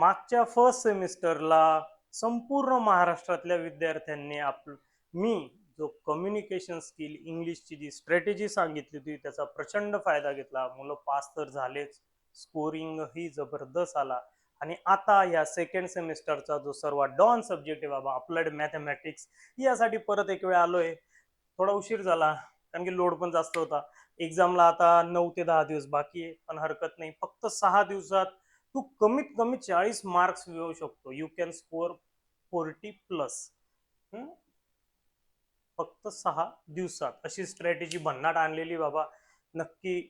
मागच्या फर्स्ट सेमिस्टरला संपूर्ण महाराष्ट्रातल्या विद्यार्थ्यांनी मी जो कम्युनिकेशन स्किल इंग्लिशची जी स्ट्रॅटेजी सांगितली होती त्याचा प्रचंड फायदा घेतला. मुलं पास तर झालेच, स्कोरिंग ही जबरदस्त आला. आणि आता या सेकंड सेमिस्टरचा जो सर्वात डॉन सब्जेक्ट आहे बाबा अप्लाइड मॅथमॅटिक्स, यासाठी परत एक वेळ आलोय. थोडा उशीर झाला कारण की लोड पण जास्त होता. एक्झामला आता 9 ते 10 दिवस बाकी आहे, पण हरकत नाही. फक्त 6 दिवसात तू कमीत कमी 40 मार्क्स मिळवू शकतो. You can score 40+. फक्त 6 दिवसात अशी स्ट्रॅटेजी भन्नाट आणलेली बाबा. नक्की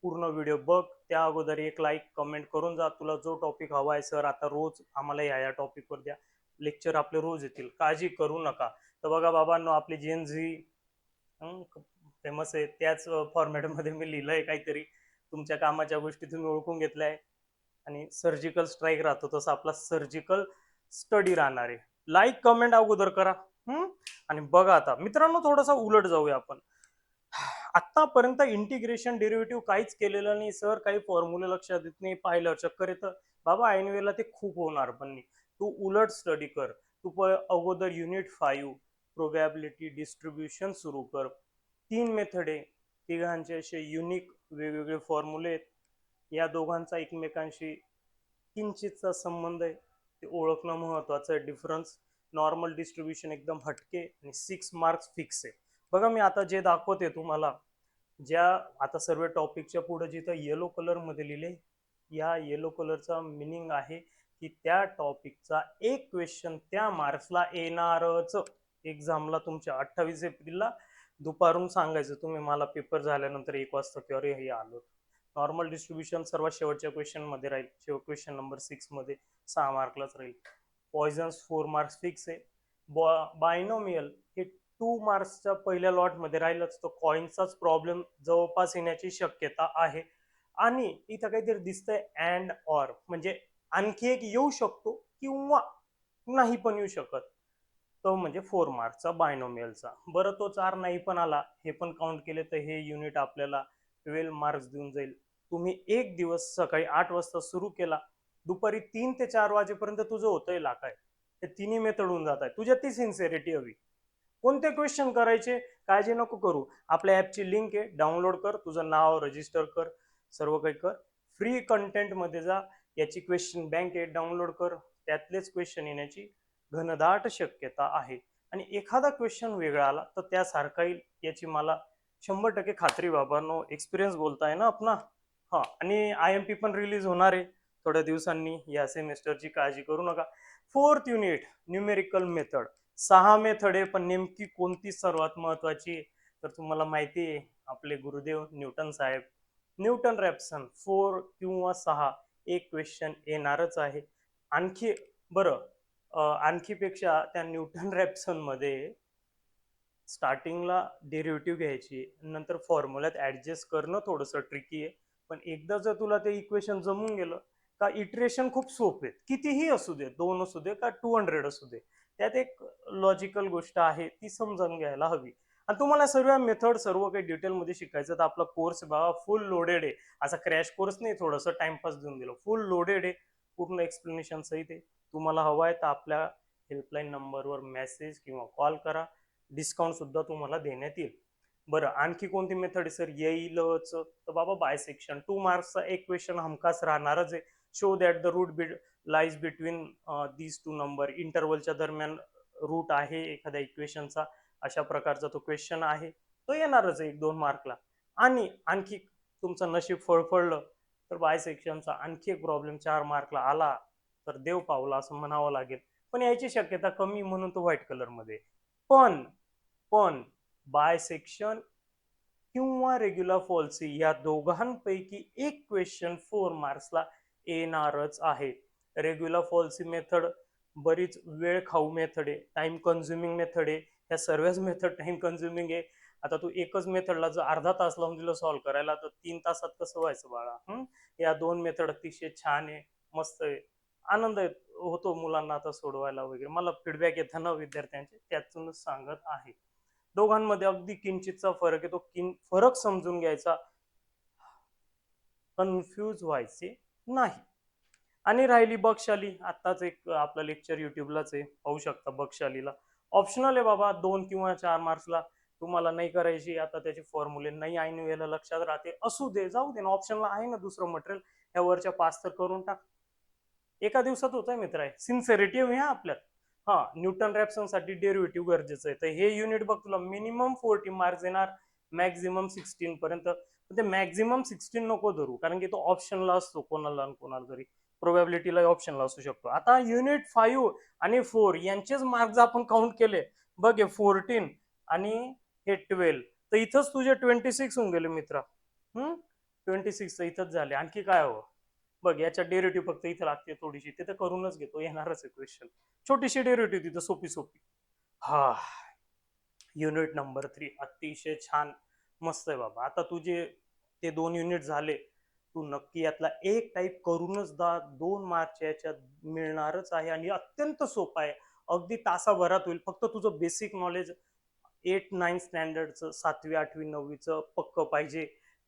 पूर्ण व्हिडिओ बघ. त्या अगोदर एक लाईक कमेंट करून जा. तुला जो टॉपिक हवा आहे सर आता रोज आम्हाला या टॉपिकवर द्या, लेक्चर आपले रोज येतील, काळजी करू नका. तर बघा बाबांनो, आपली जेन झी फेमस आहे त्याच फॉर्मॅटमध्ये मी लिहिलंय काहीतरी. तुमच्या कामाच्या गोष्टी तुम्ही ओळखून घेतल्या आहे. आणि सर्जिकल स्ट्राईक राहतो तसं आपला सर्जिकल स्टडी राहणार आहे. लाईक कमेंट अगोदर करा. आणि बघा आता मित्रांनो, थोडासा उलट जाऊया आपण. आतापर्यंत इंटिग्रेशन डेरिव्हेटिव्ह काहीच केलेलं नाही सर, काही फॉर्म्युले लक्षात येत नाही, पाहिलं चक्कर येतं. बाबा ऐनवेळेला ते खूप होणार पण नाही. तू उलट स्टडी कर. तू अगोदर युनिट 5 प्रोबॅबिलिटी डिस्ट्रीब्युशन सुरू कर. 3 मेथड आहे, तिघांचे असे युनिक वेगवेगळे फॉर्म्युले आहेत. या दोघांचा एकमेकांशी किंचितचा संबंध आहे, ते ओळखणं महत्वाचं आहे. डिफरन्स, नॉर्मल डिस्ट्रीब्युशन एकदम हटके आणि 6 मार्क्स फिक्स आहे. बघा मी आता जे दाखवते तुम्हाला, ज्या आता सर्व टॉपिकच्या पुढे जिथं येलो कलर मध्ये लिहिले, या येलो कलरचा मिनिंग आहे की त्या टॉपिकचा एक क्वेश्चन त्या मार्क्सला येणारच. एक्झामला तुमच्या 28 एप्रिलला दुपारून सांगायचं तुम्ही मला पेपर झाल्यानंतर 1 वाजता की अरे हे आलो. नॉर्मल डिस्ट्रीब्युशन सर्वात शेवटच्या क्वेश्चन मध्ये राहील, क्वेश्चन नंबर 6 मध्ये 6 मार्कलाच राहील. पॉइझन्स 4 मार्क्स फिक्स आहे. बायनोमियल हे 2 मार्क्सच्या पहिल्या लॉट मध्ये राहीलच. तो कॉइनचाच प्रॉब्लेम जवळपास येण्याची शक्यता आहे. आणि इथं काहीतरी दिसतंय अँड ऑर, म्हणजे आणखी एक येऊ शकतो किंवा नाही पण येऊ शकत. तो म्हणजे 4 मार्कचा बायनोमियलचा. बरं तो 4 नाही पण आला, हे पण काउंट केले तर हे युनिट आपल्याला 12 मार्क्स देऊन जाईल. तुम्ही एक दिवस सकाळी 8 वाजता सुरू केला, दुपारी 3 ते 4 वाजेपर्यंत तुझं होतंय लाखाय. हे तिन्ही मेथड होऊन जात आहे. तुझ्या ती सिन्सिअरिटी हवी. कोणते क्वेश्चन करायचे काळजी नको करू. आपल्या ऍपची लिंक आहे, डाउनलोड कर, तुझं नाव रजिस्टर कर, सर्व काही कर. फ्री कंटेंट मध्ये जा, याची क्वेश्चन बँक आहे, डाउनलोड कर. त्यातलेच क्वेश्चन येण्याची घनदाट शक्यता आहे. आणि एखादा क्वेश्चन वेगळा आला तर त्यासारखा येईल याची मला 100% खात्री. बाबांनो, एक्सपिरियन्स बोलताय ना आपला. हा, आणि IMP पण रिलीज होणार आहे थोड्या दिवसांनी या सेमेस्टरची, काळजी करू नका. 4th unit numerical method. 6 method आहे, पण नेमकी कोणती सर्वात महत्वाची तर तुम्हाला माहिती आहे, आपले गुरुदेव न्यूटन साहेब, न्यूटन रॅप्सन. 4 किंवा 6 एक क्वेश्चन येणारच आहे. आणखी बरं, आणखीपेक्षा त्या न्यूटन रॅप्सन मध्ये स्टार्टिंगला डेरिव्हेटिव्ह घ्यायची, नंतर फॉर्म्युल्यात ऍडजस्ट करणं थोडंसं ट्रिकी आहे. पण एकदा जर तुला ते इक्वेशन जमून गेलं का इटरेशन खूप सोपे. कितीही असू दे, 2 असू दे का 200 असू दे, त्यात एक लॉजिकल गोष्ट आहे ती समजून घ्यायला हवी. आणि तुम्हाला सर्व मेथड सर्व काही डिटेलमध्ये शिकायचं तर आपला कोर्स बाबा फुल लोडेड आहे. असा क्रॅश कोर्स नाही, थोडंसं टाइमपास देऊन दिलं. फुल लोडेड आहे, पूर्ण एक्सप्लेनेशन सहित आहे. तुम्हाला हवा आहे तर आपल्या हेल्पलाईन नंबरवर मेसेज किंवा कॉल करा. डिस्काउंट सुद्धा तुम्हाला देण्यात येईल. बरं, आणखी कोणती मेथड सर येईलच तर बाबा बायसेक्शन. 2 मार्क्सचा एक क्वेश्चन हमखास राहणारच आहे. So that the root lies between these 2 number. इंटरवलच्या दरम्यान रूट आहे एखाद्या इक्वेशनचा, अशा प्रकारचा तो क्वेश्चन आहे, तो येणारच आहे 1-2 मार्कला. आणि आणखी तुमचं नशीब फळफळलं तर बायसेक्शनचा आणखी एक प्रॉब्लेम 4 मार्कला आला तर देव पावला असं म्हणावं लागेल. पण याची शक्यता कमी म्हणून तो व्हाईट कलर मध्ये. पण पण बायसेक्शन किंवा रेग्युलर फॉल्सी या दोघांपैकी एक क्वेश्चन 4 मार्क्सला येणारच आहे. रेग्युलर फॉल्सी मेथड बरीच वेळ खाऊ मेथड आहे, टाइम कन्झ्युमिंग मेथड आहे. या सर्वच मेथड टाइम कन्झ्युमिंग आहे. आता तू एकच मेथडला जर अर्धा तास लावून दिलं सॉल्व्ह करायला तर 3 तासात कसं व्हायचं बाळा. या 2 मेथड अतिशय छान आहे, मस्त आहे. आनंद होतो मुलांना आता सोडवायला वगैरे. मला फीडबॅक येतात ना विद्यार्थ्यांचे, त्यातूनच सांगत आहे. दोघांमध्ये अगदी किंचितचा फरक आहे, तो फरक समजून घ्यायचा, कन्फ्यूज व्हायचे नाही. आणि राहिली बकशाली, आत्ताच एक आपलं लेक्चर युट्यूबलाच आहे, पाहू शकता बकशालीला. ऑप्शनल आहे बाबा, 2 किंवा 4 मार्क्सला. तुम्हाला नाही करायची आता त्याचे फॉर्म्युले नाही ऐन वेळेला लक्षात राहते, असू दे, जाऊ दे ना, ऑप्शनला आहे ना दुसरं मटेरियल, या वरच्या 5 तर करून टाक. एका दिवसात होत आहे मित्र, आहे सिन्सिरिटी आहे हा आपल्यात. हा, न्यूटन रॅप्सन साठी डेरिव्हेटिव्ह गरजेचं आहे, तर हे युनिट बघ तुला मिनिमम 40 मार्क्स येणार, मॅक्झिमम 16 पर्यंत. ते मॅक्झिमम 16 नको धरू, कारण की तो ऑप्शनला असतो कोणाला कोणाला तरी, प्रोबॅबिलिटीला ऑप्शनला असू शकतो. आता युनिट 5 आणि 4 यांचेच मार्क्स आपण काउंट केले, बघ हे 14 आणि हे 12, तर इथंच तुझे 26 होऊन गेले मित्रा. 26 इथंच झाले. आणखी काय हवं? बघ याच्या डेरिव्हेटिव्ह फक्त इथे लागते थोडीशी, तिथे करूनच घेतो, येणारच आहे क्वेश्चन. छोटीशी डेरिव्हेटिव्ह तिथं सोपी सोपी. हा, युनिट नंबर 3 अतिशय छान, मस्त आहे बाबा. आता तुझे ते 2 युनिट झाले, तू नक्की यातला एक टाईप करूनच 2 मार्कच्या याच्यात मिळणारच आहे, आणि अत्यंत सोपा आहे, अगदी तासाभरात होईल. फक्त तुझं बेसिक नॉलेज 8-9 स्टँडर्डचं, 7वी 8वी 9वीचं पक्क पाहिजे.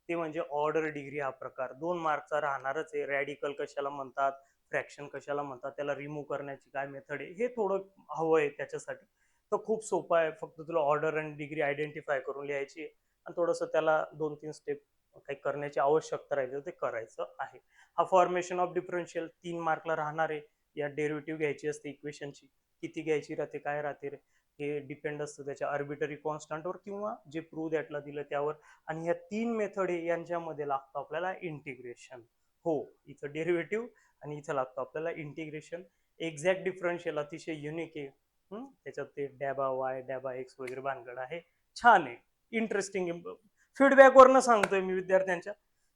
ते म्हणजे ऑर्डर डिग्री हा प्रकार 2 मार्कचा राहणारच आहे. रॅडिकल कशाला म्हणतात, फ्रॅक्शन कशाला म्हणतात, त्याला रिमूव्ह करण्याची काय मेथड आहे, हे थोडं हवं आहे त्याच्यासाठी. तर खूप सोपं आहे, फक्त तुला ऑर्डर आणि डिग्री आयडेंटिफाय करून लिहायची आहे, आणि थोडंसं त्याला 2-3 स्टेप काही करण्याची आवश्यकता राहिली ते करायचं आहे. हा फॉर्मेशन ऑफ डिफरन्शियल 3 मार्कला राहणार आहे. या डेरिव्हेटिव्ह घ्यायची असते इक्वेशनची, किती घ्यायची राहते काय राहते रे, हे डिपेंड असतं त्याच्या आर्बिटरी कॉन्स्टंटवर किंवा जे प्रूव्ह दॅटला दिलं त्यावर. आणि ह्या 3 मेथड आहे, यांच्यामध्ये लागतं आपल्याला इंटिग्रेशन. हो, इथं डेरिव्हेटिव्ह आणि इथं लागतं आपल्याला इंटिग्रेशन. एक्झॅक्ट डिफरन्शियल अतिशय युनिक आहे. त्याच्यात ते डॅबा वाय डॅबा एक्स वगैरे भानगड आहे, छान आहे, इंटरेस्टिंग आहे. फीडबॅक वरनं सांगतोय मी विद्यार्थ्यांच्या.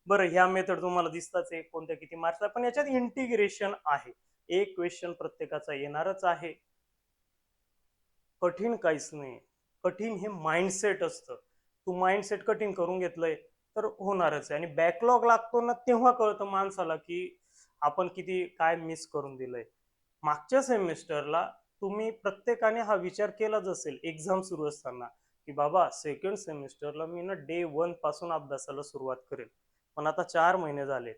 बरं, ह्या मेथड तुम्हाला दिसताच आहे कोणत्या किती मार्क्सला, पण याच्यात इंटिग्रेशन आहे. एक क्वेश्चन प्रत्येकाचा येणारच आहे. कठीण काहीच नाही, कठीण हे माइंडसेट असतं. तू माइंडसेट कठीण करून घेतलंय तर होणारच आहे. आणि बॅकलॉग लागतो ना, तेव्हा कळतं माणसाला की आपण किती काय मिस करून दिलंय. मागच्या सेमिस्टरला तुम्ही प्रत्येकाने हा विचार केलाच असेल एक्झाम सुरू असताना, की बाबा सेकंड सेमिस्टरला मी ना डे 1 पासून अभ्यासाला सुरुवात करेल. पण आता 4 महिने झाले,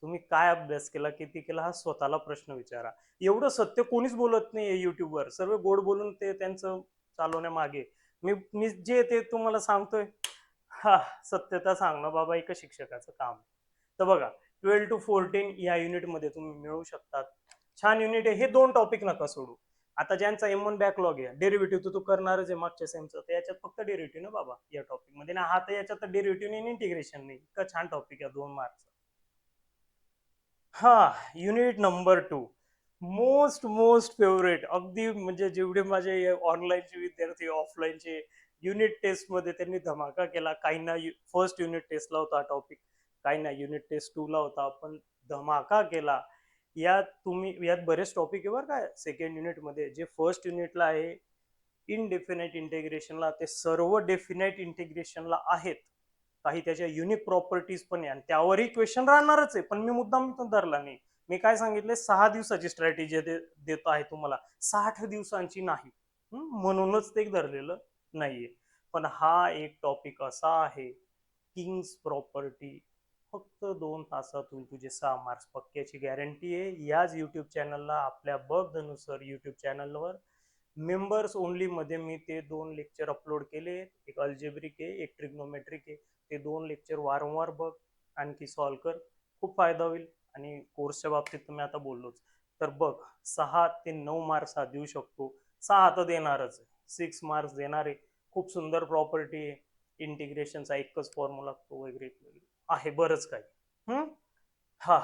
तुम्ही काय अभ्यास केला, किती केला, हा स्वतःला प्रश्न विचारा. एवढं सत्य कोणीच बोलत नाहीये युट्यूबवर, सर्व गोड बोलून ते त्यांचं चालवण्यामागे. मी मी जे ते तुम्हाला सांगतोय, हा, सत्यता सांगणं बाबा एका शिक्षकाचं काम. तर बघा, 12 to 14 या युनिटमध्ये तुम्ही मिळवू शकतात. छान युनिट आहे, हे 2 टॉपिक नका सोडू. आता ज्यांचा M1 बॅकलॉग आहे, डेरिव्हेटिव्ह तर तू करणारच आहे मागच्या सेमचं, तर याच्यात फक्त डेरिव्हेटिव्ह ना बाबा या टॉपिक मध्ये ना, हा तर याच्यात डेरिव्हेटिव्ह नाही, इंटिग्रेशन नाही. इतका छान टॉपिक आहे 2 मार्क्स. हा, unit number 2, most most favourite, अगदी म्हणजे जेवढे माझे ऑनलाईनचे विद्यार्थी ऑफलाईनचे, युनिट टेस्ट मध्ये त्यांनी धमाका केला. काहींना फर्स्ट युनिट टेस्टला होता टॉपिक, काहींना युनिट टेस्ट 2ला होता, पण धमाका केला. यात बरेच टॉपिक आहे बरं का सेकंड युनिट मध्ये. जे फर्स्ट युनिटला आहे इनडेफिनाइट इंटिग्रेशनला, ते सर्व डेफिनाइट इंटिग्रेशनला आहेत. काही त्याच्या युनिक प्रॉपर्टीज पण आहे, आणि त्यावरही क्वेश्चन राहणारच आहे, पण मी मुद्दाम तो धरला नाही. मी काय सांगितले, 6 दिवसाची स्ट्रॅटेजी देत आहे तुम्हाला, 60 दिवसांची नाही. म्हणूनच ते धरलेलं नाहीये. पण हा एक टॉपिक असा आहे, किंग्स प्रॉपर्टी, फक्त 2 तासात होईल तुझे 6 मार्क्स पक्क्याची गॅरंटी आहे. याच युट्यूब चॅनलला, आपल्या बघ धनुसर युट्यूब चॅनलवर मेंबर्स ओनली मध्ये मी ते 2 लेक्चर अपलोड केले. एक अल्जेब्रिक आहे, एक ट्रिग्नोमेट्रिक आहे. ते 2 लेक्चर वारंवार बघ, आणखी सॉल्व कर, खूप फायदा होईल. आणि कोर्सच्या बाबतीत तुम्ही आता बोललोच, तर बघ, 6 ते 9 मार्क्स हा देऊ शकतो. 6 तर देणारच, 6 मार्क्स देणार आहे. खूप सुंदर प्रॉपर्टी आहे, इंटिग्रेशनचा एकच फॉर्म्युला तो वगैरे आहे, बरंच काही. हा,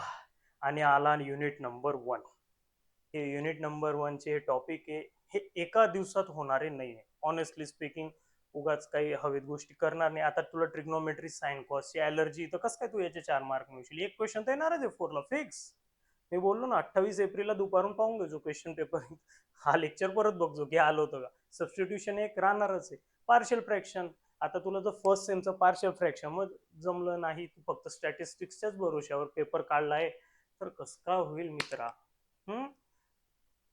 आणि आला युनिट नंबर 1. हे युनिट नंबर 1चे टॉपिक आहे, हे एका दिवसात होणारे नाही आहे. ऑनेस्टली स्पीकिंग, उगाच काही हवेत गोष्टी करणार नाही. आता तुला ट्रिग्नोमेट्री, साइन कॉसची ॲलर्जी, तर कसं काय तू याचे 4 मार्क मिळशील? एक क्वेश्चन तर येणारच आहे 4ला फिक्स. मी बोललो ना, 28 एप्रिलला दुपारून पाहून घ्यायचो क्वेश्चन पेपर. हा लेक्चर परत बघजो की आलं होतं का. सबस्टिट्यूशन एक राहणारच आहे. पार्शियल फ्रॅक्शन, आता तुला जर फर्स्ट सेमचं पार्शियल फ्रॅक्शन मग जमलं नाही, तू फक्त स्टॅटिस्टिक्सच्याच भरोश्यावर पेपर काढलाय, तर कसं का होईल मित्रा?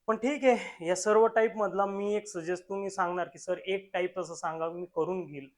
पण ठीक आहे, या सर्व टाईप मधला मी एक सजेस्ट, तुम्ही सांगणार की सर एक टाईप असं सांगा मी करून घेईल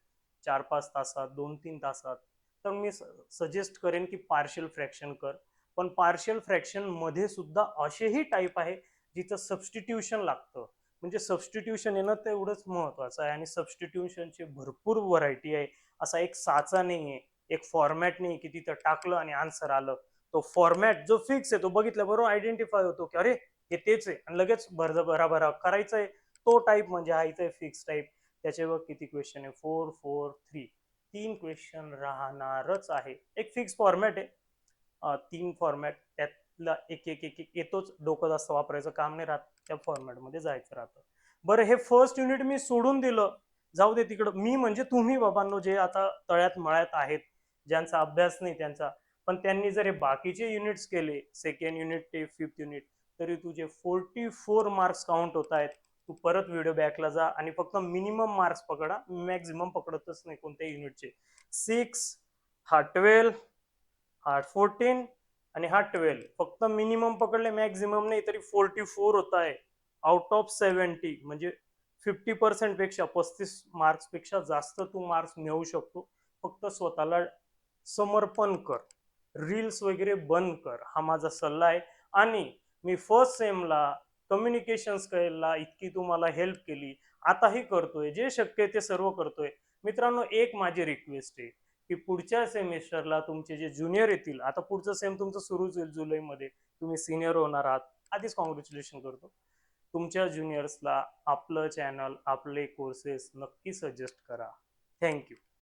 4-5 तासात, 2-3 तासात, तर मी सजेस्ट करेन की पार्शियल फ्रॅक्शन कर. पण पार्शियल फ्रॅक्शन मध्ये सुद्धा असेही टाईप आहे जिथं सबस्टिट्यूशन लागतं. म्हणजे सबस्टिट्यूशन येणं तेवढंच महत्वाचं आहे आणि सबस्टिट्यूशनची भरपूर व्हरायटी आहे. असा एक साचा नाहीये, एक फॉर्मॅट नाही की तिथं टाकलं आणि आन्सर आलं. तो फॉर्मॅट जो फिक्स आहे तो बघितल्याबरोबर आयडेंटिफाय होतो की अरे हे तेच आहे आणि लगेच भराभरा करायचंय. तो टाईप म्हणजे हा इथे फिक्स टाईप. त्याच्यावर किती क्वेश्चन आहे? 4 4 3. 3 क्वेश्चन राहणारच आहे. एक फिक्स फॉर्मॅट आहे. 3 फॉर्मॅट त्यातला एक एक एक एक येतोच. डोकं जास्त वापरायचं काम नाही राहत. त्या फॉर्मॅटमध्ये जायचं राहतं. बरं, हे फर्स्ट युनिट मी सोडून दिलं. जाऊ दे तिकडं. मी म्हणजे तुम्ही बाबांनो जे आता तळ्यात मळ्यात आहेत, ज्यांचा अभ्यास नाही त्यांचा, पण त्यांनी जर हे बाकीचे युनिट्स केले, सेकंड युनिट ते फिफ्थ युनिट, तरी तुझे 44 मार्क्स काउंट होत आहेत. तू परत व्हिडिओ बॅकला जा आणि फक्त मिनिमम मार्क्स पकडा, मॅक्झिमम पकडतच नाही कोणत्याही युनिटचे. 6 हा 12 हा 14 आणि हा 12 फक्त मिनिमम पकडले, मॅक्झिमम नाही, तरी 44 होत आहे आउट ऑफ 70. म्हणजे 50% पेक्षा 35 मार्क्स पेक्षा जास्त तू मार्क्स मिळवू शकतो. फक्त स्वतःला समर्पण कर, रील्स वगैरे बंद कर, हा माझा सल्ला आहे. आणि मी फर्स्ट सेमला कम्युनिकेशन स्किलला इतकी तुम्हाला हेल्प केली, आताही करतोय, जे शक्य आहे ते सर्व करतोय. मित्रांनो, एक माझी रिक्वेस्ट आहे की पुढच्या सेमिस्टरला तुमचे जे ज्युनियर येतील, आता पुढचं सेम तुमचं सुरूच होईल जुलैमध्ये, तुम्ही सिनियर होणार आहात, आधीच कॉंग्रॅच्युलेशन करतो. तुमच्या ज्युनियर्सला आपलं चॅनल, आपले कोर्सेस नक्की सजेस्ट करा. थँक्यू.